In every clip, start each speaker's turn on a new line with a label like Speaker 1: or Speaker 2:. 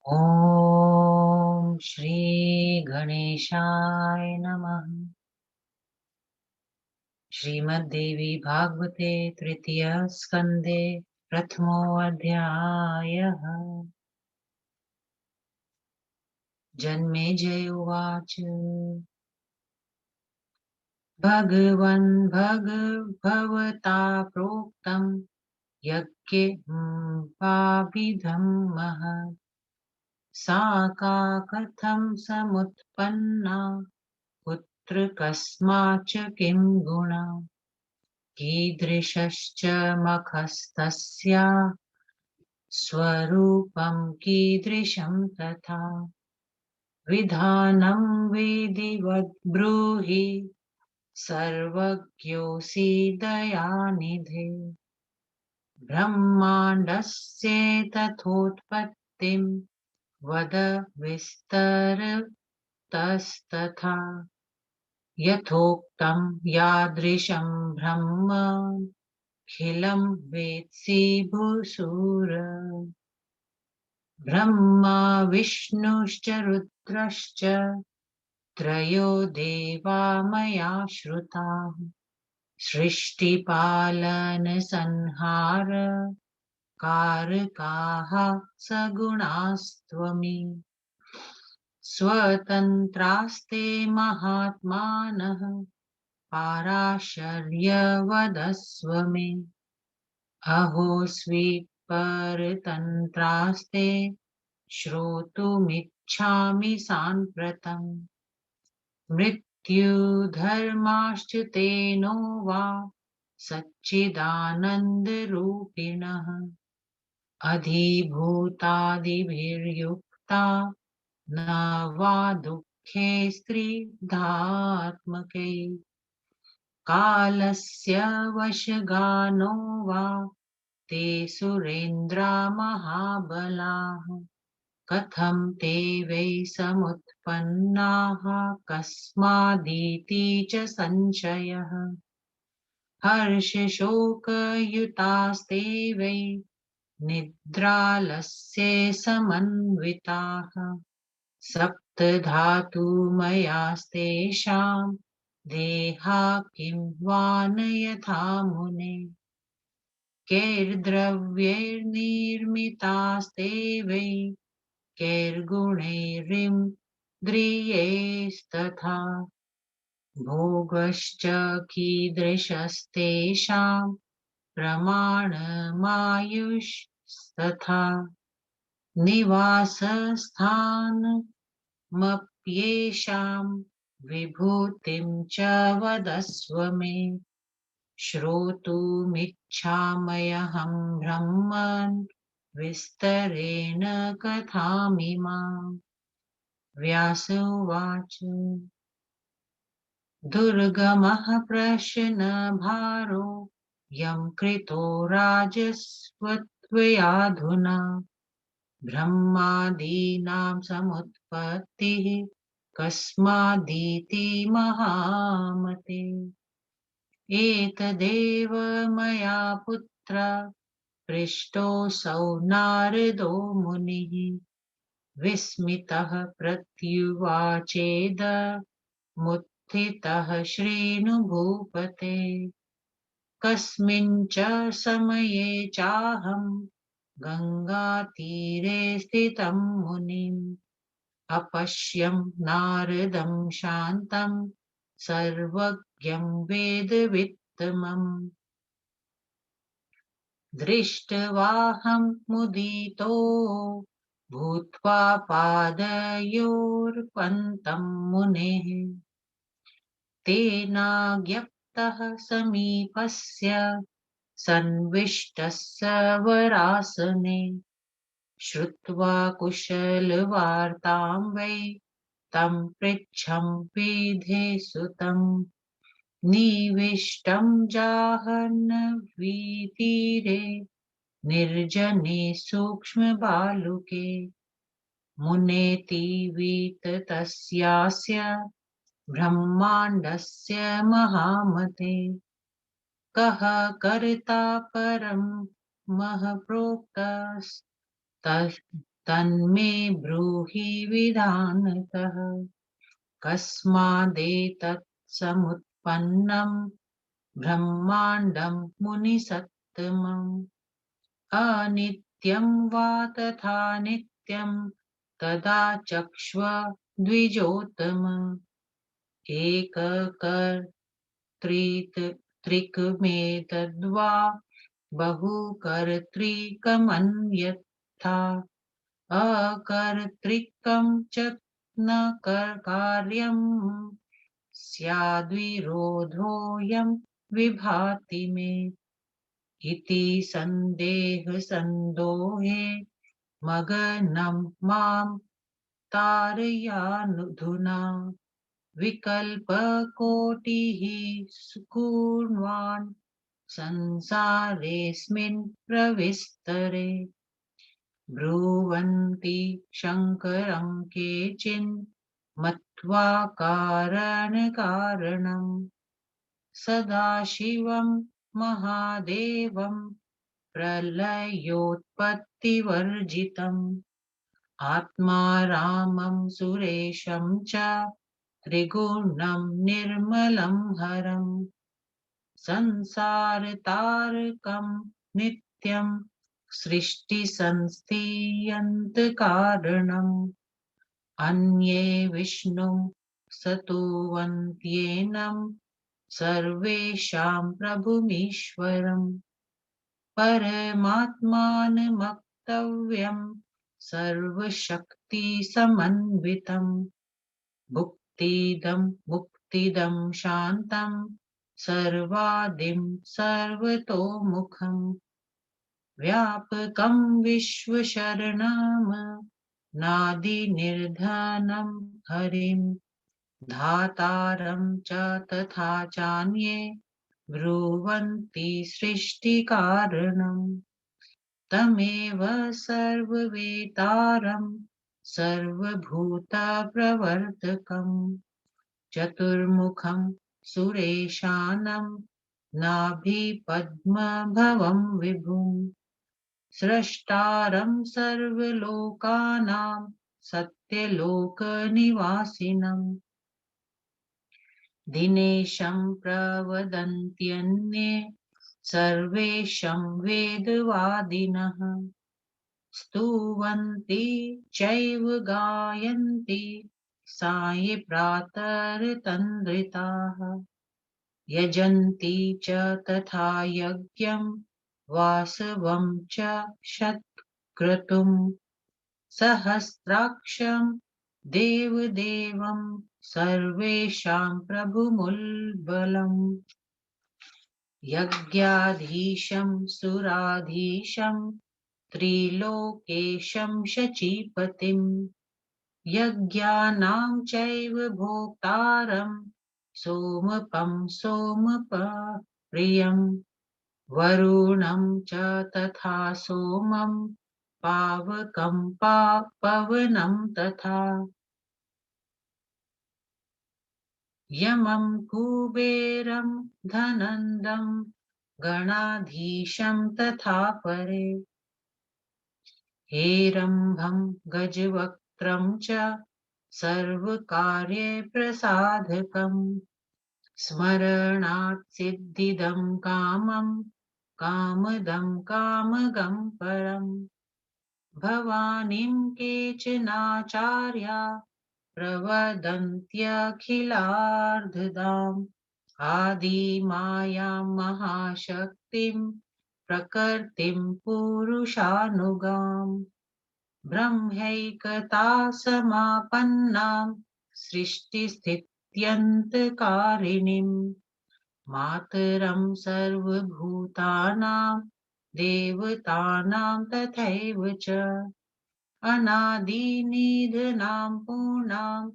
Speaker 1: ॐ श्री गणेशाय नमः। श्रीमद्देवी भागवते तृतीय स्कन्धे प्रथमोऽध्यायः। जन्मेजय उवाच। भगवन् भगवता प्रोक्तं यज्ञेऽपाभिधं महत्। सा का कथं समुत्पन्ना कुत्र कस्माच्च किं गुणा। कीदृशश्च मखस्तस्या स्वरूपं कीदृशं तथा। विधानं विधिवद् ब्रूहि सर्वज्ञोऽसि दयानिधे। ब्रह्माण्डस्य तथोत्पत्तिं वद विस्तरतस्तथा। यथोक्तं यादृशं ब्रह्मखिलं वेत्सि भूषुर। ब्रह्मा विष्णुश्च रुद्रश्च त्रयो देवा मया श्रुताः। सृष्टिपालनसंहार कारकाः सगुणास्त्वमि। स्वतन्त्रास्ते महात्मानः पाराशर्यवदस्व मे। अहो स्वीपरतन्त्रास्ते श्रोतुमिच्छामि साम्प्रतम्। मृत्युधर्माश्च तेनो वा सच्चिदानन्दरूपिणः। अधिभूतादिभिर्युक्ता न वा दुःखे स्त्रीधात्मके। कालस्य वशगानो वा ते सुरेन्द्रा महाबलाः। कथं ते वै समुत्पन्नाः कस्मादिति च संशयः। हर्षशोकयुतास्ते वै निद्रालस्ये समन्विताः। सप्तधातुमयास्तेषां देहा किं वा न यथा मुने। कैर्द्रव्यैर्निर्मितास्ते वै कैर्गुणैरिन्द्रियैस्तथा। भोगश्च कीदृशस्तेषां प्रमाणमायुस्तथा। निवासस्थानमप्येषां विभूतिं च वदस्व मे। श्रोतुमिच्छाम्यहं ब्रह्मन् विस्तरेण कथामिमाम्। व्यास उवाच। दुर्गमः प्रश्नभारो यं कृतो राजस्वत्वयाधुना। ब्रह्मादीनां समुत्पत्तिः कस्मादिति महामते। एतदेव मया पुत्र पृष्टोऽसौ नारदो मुनिः। विस्मितः प्रत्युवाचेद मुत्थितः शृणु भूपते। कस्मिंश्च समये चाहं गंगातीरे स्थितं मुनिम्। अपश्यं नारदं शान्तं सर्वज्ञं वेदवित्तमम्। दृष्ट्वाहं मुदितो भूत्वा पादयोर्पन्तं मुनेः। तेनाज्ञप्तः समीपस्य सन्विष्टस्य वरासने। श्रुत्वा कुशलवार्तां वै तं पृच्छं विधेसुतं। निविष्टं जाह्नवीतीरे निर्जने सूक्ष्मबालुके। मुनेतिवीततस्यास्य ब्रह्माण्डस्य महामते। कः कर्ता परं मः प्रोक्तस्तस्मात् तन्मे ब्रूहि विधानतः। कस्मादेतत् समुत्पन्नं ब्रह्माण्डं मुनिसत्तमम्। अनित्यं वा तथा नित्यं तदा चक्ष्व द्विजोत्तम। एककर्तृकमेतद्वा बहुकर्तृकमन्यथा। अकर्तृकं च न कार्यं स्याद्विरोधोऽयं विभाति मे। इति सन्देहसन्दोहे मगनं मां तारयानुधुना। विकल्पकोटिः कुर्वान् संसारेऽस्मिन् प्रविस्तरे। ब्रुवन्ति शङ्करं केचिन् मत्वा कारणकारणम्। सदाशिवं महादेवं प्रलयोत्पत्तिवर्जितम्। आत्मारामं सुरेशं च त्रिगुणं निर्मलं हरम्। संसारतारकं नित्यं सृष्टिसंस्थीयन्तकारणम्। अन्ये विष्णुं स्तुवन्त्येनं सर्वेषां प्रभुमीश्वरम्। परमात्मानमक्तव्यं सर्वशक्तिसमन्वितम्। भुक्तिदं मुक्तिदं शान्तं सर्वादिं सर्वतोमुखम्। व्यापकं विश्वशरणं नादिनिर्धनं हरिं। धातारं च तथा चान्ये ब्रुवन्ति सृष्टिकारणम्। तमेव सर्ववेतारं सर्वभूतप्रवर्तकम्। चतुर्मुखं सुरेशानं नाभिपद्मभवं विभुम्। स्रष्टारं सर्वलोकानां सत्यलोकनिवासिनम्। दिनेशं प्रवदन्त्यन्ये सर्वेशं वेदवादिनः। स्तुवन्ति चैव गायन्ति साये प्रातरतन्द्रिताः। यजन्ति च तथा यज्ञं वासवं च शतक्रतुम्। सहस्राक्षं देवदेवं सर्वेषां प्रभुमुल्बलम्। यज्ञाधीशं सुराधीशं त्रिलोकेशं शचीपतिम्। यज्ञानां चैव भोक्तारं सोमपं सोमप्रियम्। वरुणं च तथा सोमं पावकं पवनं तथा। यमं कुबेरं धनन्दं गणाधीशं तथा परे। हेरम्बं गजवक्त्रं च सर्वकार्यप्रसाधकम्। स्मरणात् सिद्धिदं कामं कामदं कामगं परम्। भवानीं केचनाचार्या प्रवदन्त्यखिलार्धदाम्। आदिमायां महाशक्तिं प्रकृतिं पुरुषानुगाम्। ब्रह्मैकता समापन्नां सृष्टिस्थित्यन्तकारिणीम्। मातरं सर्वभूतानां देवतानां तथैव च। अनादिनिधनां पूर्णां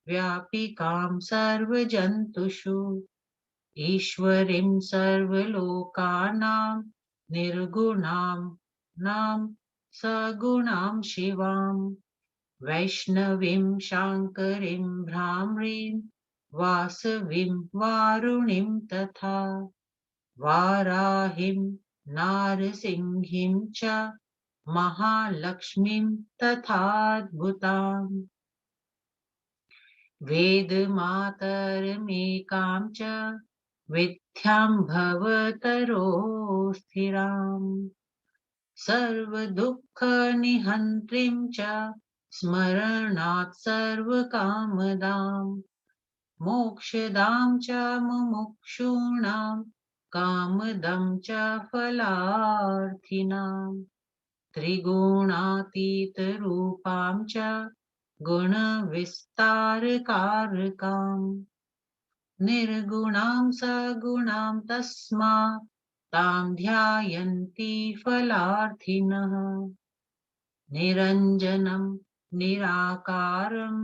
Speaker 1: व्यापिकां सर्वजन्तुषु। ईश्वरीं सर्वलोकानां निर्गुणां नां सगुणां शिवाम्। वैष्णवीं शाङ्करीं भ्रामरीं वासवीं वारुणीं तथा। वाराहीं नारसिंहीं च महालक्ष्मीं तथाद्भुताम् वेदमातरमेकां च विद्यां भवतरो स्थिराम् सर्वदुःखनिहन्त्रीं च स्मरणात् सर्वकामदाम् मोक्षदां च मुमुक्षूणां कामदं च फलार्थिनाम् त्रिगुणातीतरूपां च गुणविस्तारकारकाम् निर्गुणां सगुणां तस्मा तां ध्यायन्ति फलार्थिनः निरञ्जनं निराकारं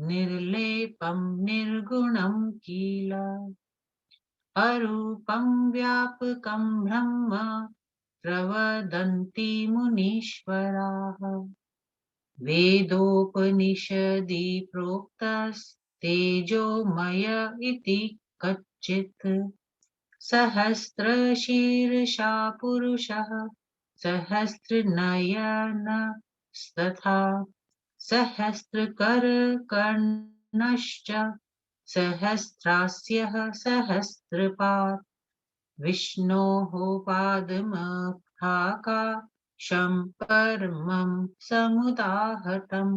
Speaker 1: निर्लेपं निर्गुणं किल अरूपं व्यापकं ब्रह्म प्रवदन्ति मुनीश्वराः वेदोपनिषदि प्रोक्तस्तेजोमय इति कच्चित् सहस्रशीर्षा पुरुषः सहस्रनयनस्तथा सहस्रकरकर्णश्च सहस्रास्यः सहस्रपात् विष्णोः पादमखाकाशं परमं समुदाहतम्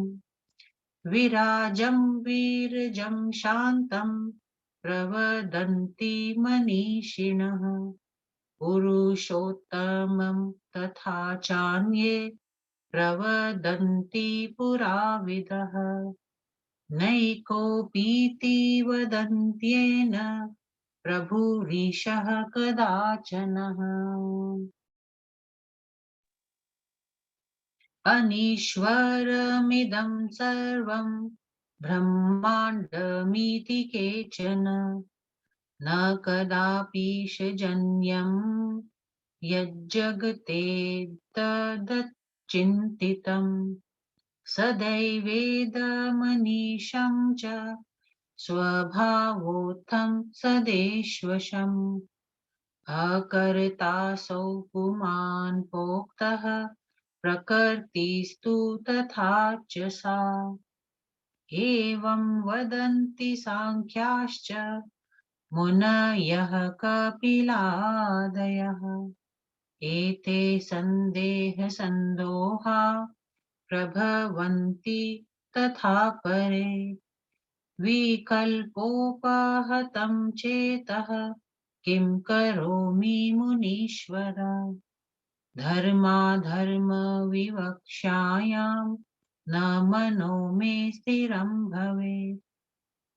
Speaker 1: विराजं वीरजं शान्तं प्रवदन्ति मनीषिणः पुरुषोत्तमं तथा चान्ये प्रवदन्ति पुराविदः नैकोऽपीति वदन्त्येन प्रभुरीशः कदाचनः अनीश्वरमिदं सर्वं ब्रह्माण्डमिति केचन न कदापीशजन्यं यज्जगते तदचिन्तितं सदैवेदमनीशं च स्वभावोत्थं सदेश्वशम् अकर्तासौ पुमान् पोक्तः प्रकृतिस्तु तथा च सा एवं वदन्ति साङ्ख्याश्च मुनयः कपिलादयः एते सन्देहसन्दोहा प्रभवन्ति तथा परे विकल्पोपहतं चेतः किं करोमि मुनीश्वर धर्माधर्मविवक्षायां न मनो मे स्थिरं भवेत्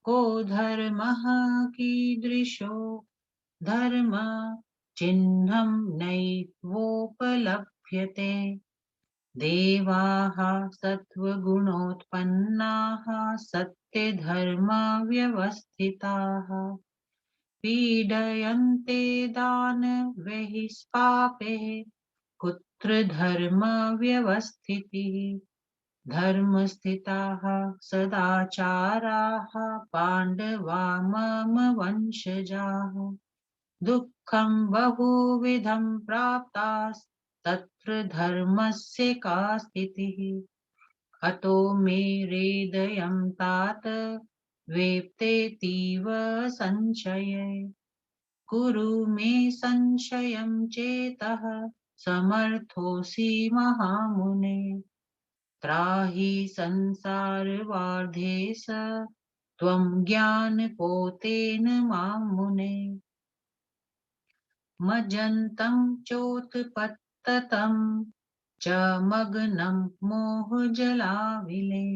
Speaker 1: को धर्मः कीदृशो धर्म चिह्नं नैवोपलभ्यते देवाः सत्त्वगुणोत्पन्नाः सत्यधर्मव्यवस्थिताः पीडयन्ते दानवैः पापैः कुत्र धर्मव्यवस्थितिः धर्मस्थिताः सदाचाराः पाण्डवा मम वंशजाः दुःखं बहुविधं प्राप्तास्तत्र धर्मस्य का स्थितिः अतो मे हृदयं तात वेप्तेतीव संशये कुरु मे संशयं चेतः समर्थोऽसि महामुने त्राहि संसारवार्धेश त्वं ज्ञानपोतेन मां मुने मज्जन्तं चोत्पततं च मग्नं मोहजलाविले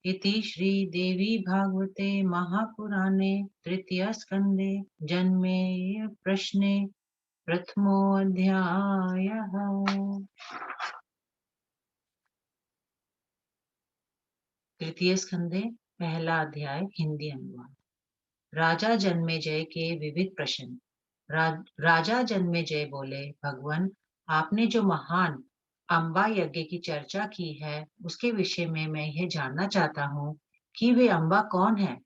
Speaker 1: इति श्रीदेवी भागवते महापुराणे तृतीयस्कन्धे जन्मेय प्रश्ने प्रथमोऽध्यायः। तृतीय स्कंधे पहला अध्याय हिंदी अनुवाद। राजा जन्मेजय के विविध प्रश्न। राजा जन्मेजय बोले, भगवान, आपने जो महान अम्बा यज्ञ की चर्चा की है उसके विषय में मैं यह जानना चाहता हूँ कि वे अम्बा कौन है,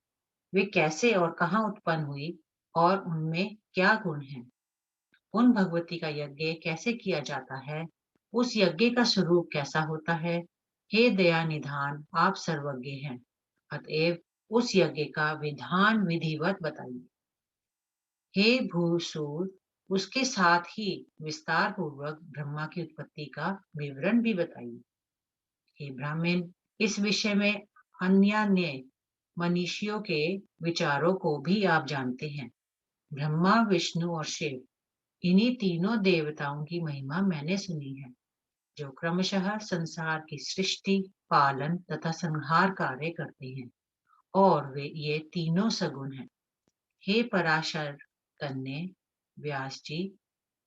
Speaker 1: वे कैसे और कहाँ उत्पन्न हुई और उनमें क्या गुण हैं। उन भगवती का यज्ञ कैसे किया जाता है, उस यज्ञ का स्वरूप कैसा होता है? हे दया निधान, आप सर्वज्ञ हैं, अतएव उस यज्ञ का विधान विधिवत बताइए। हे भूसूर, उसके साथ ही विस्तार पूर्वक ब्रह्मा की उत्पत्ति का विवरण भी बताइए। हे ब्राह्मण, इस विषय में अन्य मनीषियों के विचारों को भी आप जानते हैं। ब्रह्मा, विष्णु और शिव, इन्हीं तीनों देवताओं की महिमा मैंने सुनी है, जो क्रमशः संसार की सृष्टि, पालन तथा संहार कार्य करते हैं, और वे ये तीनों सगुण हैं। हे पराशर तन्ने, व्यास जी,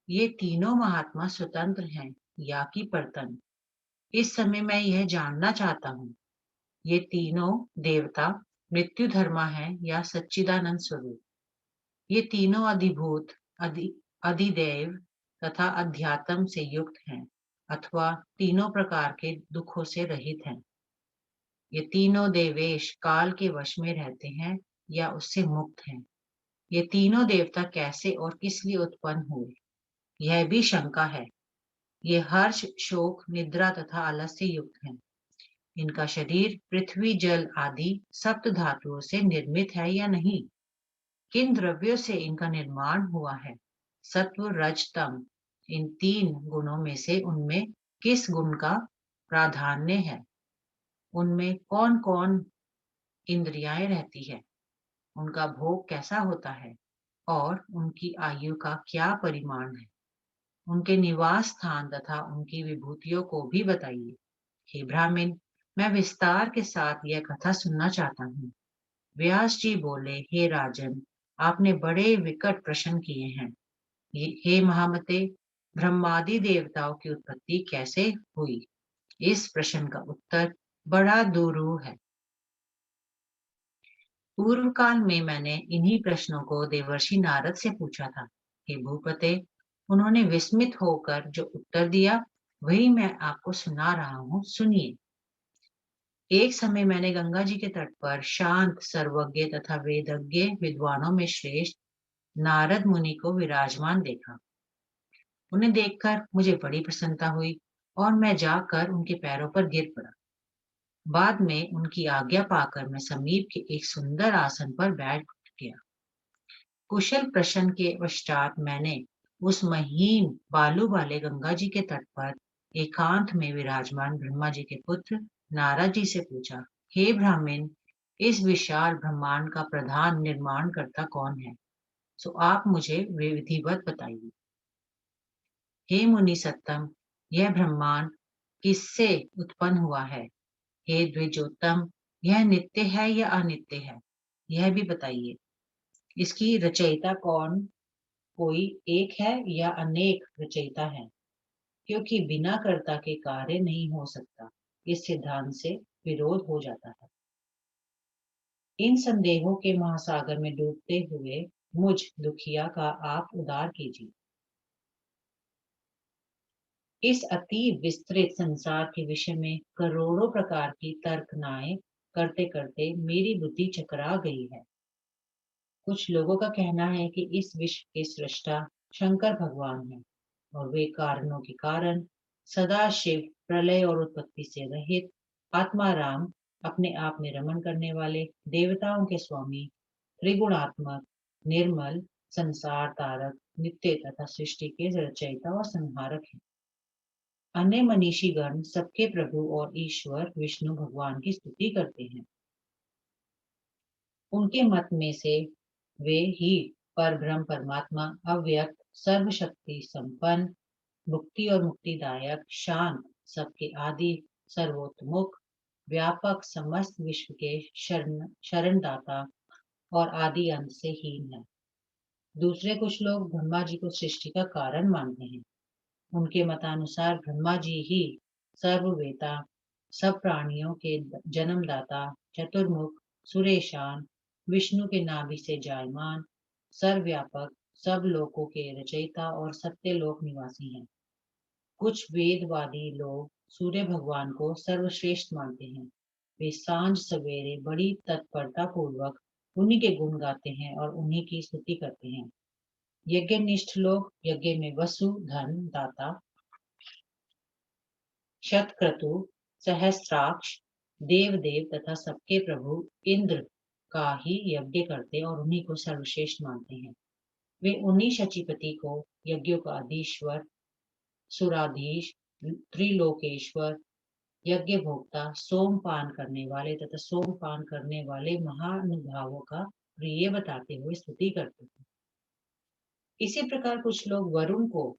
Speaker 1: ये तीनों महात्मा स्वतंत्र हैं या कि परतन? इस समय मैं यह जानना चाहता हूँ, ये तीनों देवता मृत्यु धर्मा है या सच्चिदानंद स्वरूप? ये तीनों अधिभूत, अधि अधिदेव तथा अध्यात्म से युक्त हैं, अथवा तीनों प्रकार के दुखों से रहित हैं? ये तीनों देवेश काल के वश में रहते हैं या उससे मुक्त हैं? ये तीनों देवता कैसे और किस लिए उत्पन्न हुए? यह भी शंका है। ये हर्ष, शोक, निद्रा तथा आलस से युक्त हैं। इनका शरीर पृथ्वी, जल आदि सप्त धातुओं से निर्मित है या नहीं? किन द्रव्यों से इनका निर्माण हुआ है? सत्व, रज, तम, इन तीन गुणों में से उनमें किस गुण का प्राधान्य है? उनमें कौन कौन इंद्रियाएं रहती है? उनका भोग कैसा होता है और उनकी आयु का क्या परिमाण है? उनके निवास स्थान तथा उनकी विभूतियों को भी बताइए। हे ब्राह्मण, मैं विस्तार के साथ यह कथा सुनना चाहता हूँ। व्यास जी बोले, हे राजन, आपने बड़े विकट प्रश्न किए हैं। हे महामते, ब्रह्मादि देवताओं की उत्पत्ति कैसे हुई? इस प्रश्न का उत्तर बड़ा दुरूह है। पूर्व काल में मैंने इन्हीं प्रश्नों को देवर्षि नारद से पूछा था। हे भूपते, उन्होंने विस्मित होकर जो उत्तर दिया, वही मैं आपको सुना रहा हूँ, सुनिए। एक समय मैंने गंगा जी के तट पर शांत, सर्वज्ञ तथा वेदज्ञ विद्वानों में श्रेष्ठ नारद मुनि को विराजमान देखा। उन्हें देखकर मुझे बड़ी प्रसन्नता हुई और मैं जाकर उनके पैरों पर गिर पड़ा। बाद में उनकी आज्ञा पाकर मैं समीप के एक सुंदर आसन पर बैठ गया। कुशल प्रश्न के पश्चात मैंने उस महीन बालू वाले गंगा जी के तट पर एकांत में विराजमान ब्रह्मा जी के पुत्र नारद जी से पूछा, हे ब्राह्मण, इस विशाल ब्रह्मांड का प्रधान निर्माण करता कौन है? सो आप मुझे विधिवत बताइए। हे मुनि सत्तम, यह ब्रह्मांड किससे उत्पन्न हुआ है? हे द्विजोत्तम, यह नित्य है या अनित्य है? यह भी बताइए। इसकी रचयिता कौन, कोई एक है या अनेक रचयिता है? क्योंकि बिना कर्ता के कार्य नहीं हो सकता, इस सिद्धांत से विरोध हो जाता है। इन संदेहों के महासागर में डूबते हुए मुझ दुखिया का आप उद्धार कीजिए। इस अति विस्तृत संसार के विषय में करोड़ों प्रकार की तर्कनाएं करते करते मेरी बुद्धि चकरा गई है। कुछ लोगों का कहना है कि इस विश्व के सृष्टा शंकर भगवान हैं और वे कारणों के कारण सदा शिव, प्रलय और उत्पत्ति से रहित आत्मा राम, अपने आप में रमण करने वाले, देवताओं के स्वामी, त्रिगुणात्मक, निर्मल, संसार तारक, नित्य तथा सृष्टि के रचयिता और संहारक हैं। अन्य मनीषीगण सबके प्रभु और ईश्वर विष्णु भगवान की स्तुति करते हैं। उनके मत में से वे ही परब्रह्म परमात्मा, अव्यक्त, सर्वशक्ति संपन्न, मुक्ति और मुक्तिदायक, शांत, सबके आदि, सर्वोत्मुख, व्यापक, समस्त विश्व के शरणदाता और आदि अंत से हीन है। दूसरे कुछ लोग ब्रह्मा जी को सृष्टि का कारण मानते हैं। उनके मतानुसार ब्रह्मा जी ही सर्ववेता, सब प्राणियों के जन्मदाता, चतुर्मुख, सुरेशान, विष्णु के नाभि से जायमान, सर्वव्यापक, सब लोकों के रचयिता और सत्य लोक निवासी हैं। कुछ वेदवादी लोग सूर्य भगवान को सर्वश्रेष्ठ मानते हैं। वे सांझ सवेरे बड़ी तत्परता पूर्वक उन्हीं के गुण गाते हैं और उन्हीं की स्तुति करते हैं। यज्ञनिष्ठ लोग यज्ञ में वसु, धन, दाता शतक्रतु, सहस्त्राक्ष, देवदेव तथा सबके प्रभु इंद्र का ही यज्ञ करते और उन्हीं को सर्वश्रेष्ठ मानते हैं। वे उन्हीं शचीपति को यज्ञों का अधीश्वर, सुराधीश, त्रिलोकेश्वर, यज्ञ भोक्ता, सोमपान करने वाले तथा सोमपान करने वाले महानुभावों का प्रिय बताते हुए स्तुति करते हैं। इसी प्रकार कुछ लोग वरुण को,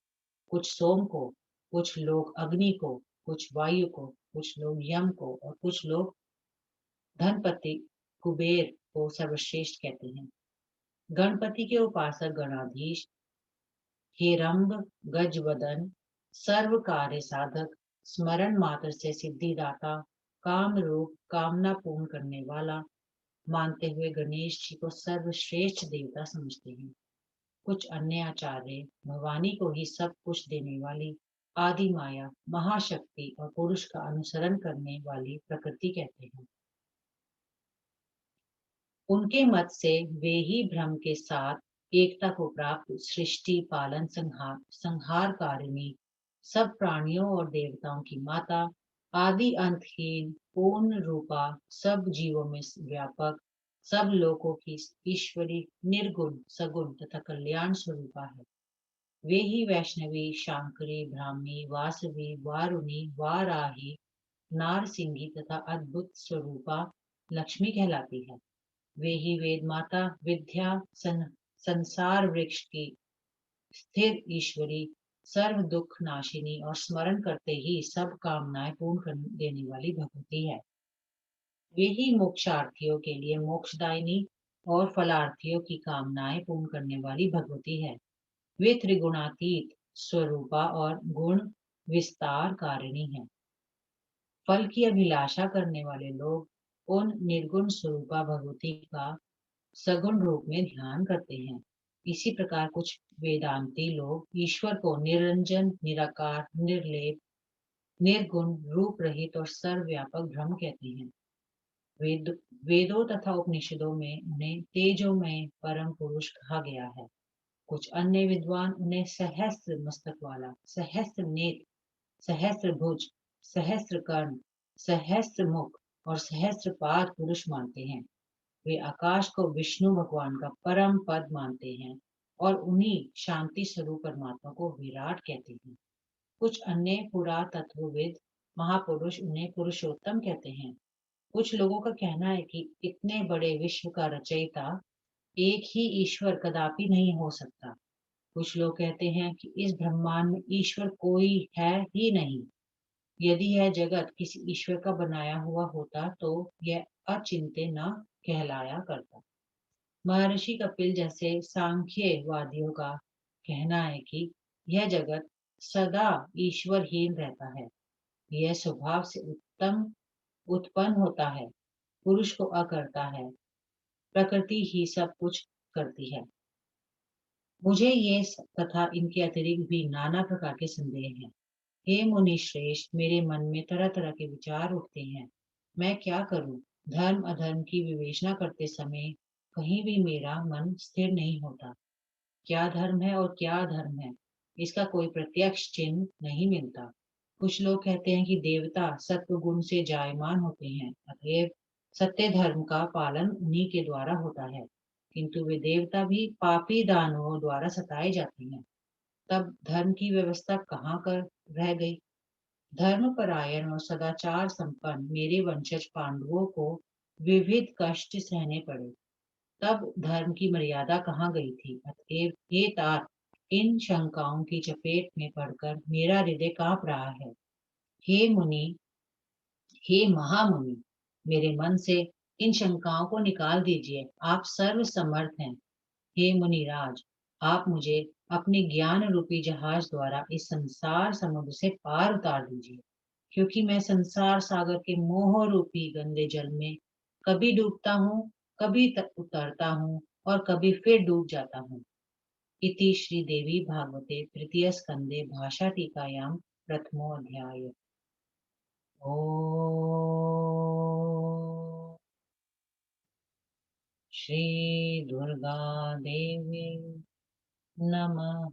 Speaker 1: कुछ सोम को, कुछ लोग अग्नि को, कुछ वायु को, कुछ लोग यम को और कुछ लोग धनपति कुबेर को सर्वश्रेष्ठ कहते हैं। गणपति के उपासक गणाधीश, हेरंब, गजवदन, सर्व कार्य साधक, स्मरण मात्र से सिद्धिदाता, काम रूप कामना पूर्ण करने वाला मानते हुए गणेश जी को सर्वश्रेष्ठ देवता समझते हैं। कुछ अन्य आचार्य भवानी को ही सब कुछ देने वाली आदि माया, महाशक्ति और पुरुष का अनुसरण करने वाली प्रकृति कहते हैं। उनके मत से वे ही ब्रह्म के साथ एकता को प्राप्त सृष्टि पालन संहार कारिणी, सब प्राणियों और देवताओं की माता, आदि अंतहीन पूर्ण रूपा, सब जीवों में व्यापक, सब लोगों की ईश्वरी, निर्गुण सगुण तथा कल्याण स्वरूपा है। वे ही वैष्णवी, शांकरी, ब्राह्मी, वासवी, वारुणी, वाराही, नारसिंगी तथा अद्भुत स्वरूपा लक्ष्मी कहलाती है। वे ही वेद माता, विद्या, संसार वृक्ष की स्थिर ईश्वरी, सर्व दुख नाशिनी और स्मरण करते ही सब कामनाएं पूर्ण कर देने वाली भगवती है। वे ही मोक्षार्थियों के लिए मोक्षदायिनी और फलार्थियों की कामनाएं पूर्ण करने वाली भगवती है। वे त्रिगुणातीत स्वरूपा और गुण विस्तार कारिणी है। फल की अभिलाषा करने वाले लोग उन निर्गुण स्वरूपा भगवती का सगुण रूप में ध्यान करते हैं। इसी प्रकार कुछ वेदांती लोग ईश्वर को निरंजन, निराकार, निर्लेप, निर्गुण, रूप रहित और सर्वव्यापक ब्रह्म कहते हैं। वेद वेदों तथा उपनिषदों में उन्हें तेजोमय परम पुरुष कहा गया है। कुछ अन्य विद्वान उन्हें सहस्त्र मस्तक वाला, सहस्त्र नेत्र, सहस्त्र भुज, सहस्त्र कर्ण, सहस्त्र मुख और सहस्त्र पाद पुरुष मानते हैं। वे आकाश को विष्णु भगवान का परम पद मानते हैं और उन्हीं शांति स्वरूप परमात्मा को विराट कहते हैं। कुछ अन्य पुरातत्वविद महापुरुष उन्हें पुरुषोत्तम कहते हैं। कुछ लोगों का कहना है कि इतने बड़े विश्व का रचयिता एक ही ईश्वर कदापि नहीं हो सकता। कुछ लोग कहते हैं कि इस ब्रह्मांड में ईश्वर कोई है ही नहीं। यदि यह जगत किसी ईश्वर का बनाया हुआ होता तो यह अचिंत्य न कहलाया करता। महर्षि कपिल जैसे सांख्यवादियों का कहना है कि यह जगत सदा ईश्वरहीन रहता है। यह स्वभाव से उत्पन्न होता है, पुरुष को अकर्ता है, प्रकृति ही सब कुछ करती है। मुझे ये तथा इनके अतिरिक्त भी नाना प्रकार के संदेह हैं। हे मुनि श्रेष्ठ, मेरे मन में तरह तरह के विचार उठते हैं। मैं क्या करूं? धर्म अधर्म की विवेचना करते समय कहीं भी मेरा मन स्थिर नहीं होता। क्या धर्म है और क्या अधर्म है, इसका कोई प्रत्यक्ष चिन्ह नहीं मिलता। कुछ लोग कहते हैं कि देवता सत्व गुण से जायमान होते हैं, अतएव सत्य धर्म का पालन उन्हीं के द्वारा होता है। किंतु वे देवता भी पापी दानवों द्वारा सताए जाते हैं। तब धर्म की व्यवस्था कहाँ कर रह गई? धर्मपरायण और सदाचार संपन्न मेरे वंशज पांडवों को विविध कष्ट सहने पड़े। तब धर्म की मर्यादा कहाँ गई थी? अतएव हे तात, इन शंकाओं की चपेट में पड़कर मेरा हृदय कांप रहा है। हे मुनि, हे महामुनि, मेरे मन से इन शंकाओं को निकाल दीजिए। आप सर्व समर्थ हैं। हे मुनिराज, आप मुझे अपने ज्ञान रूपी जहाज द्वारा इस संसार समुद्र से पार उतार दीजिए, क्योंकि मैं संसार सागर के मोह रूपी गंदे जल में कभी डूबता हूँ, कभी उतरता हूँ और कभी फिर डूब जाता हूँ। इति श्री देवी भागवते तृतीय स्कंदे भाषा टीकायां प्रथमो अध्याय। ओम श्री दुर्गा देवी नमः।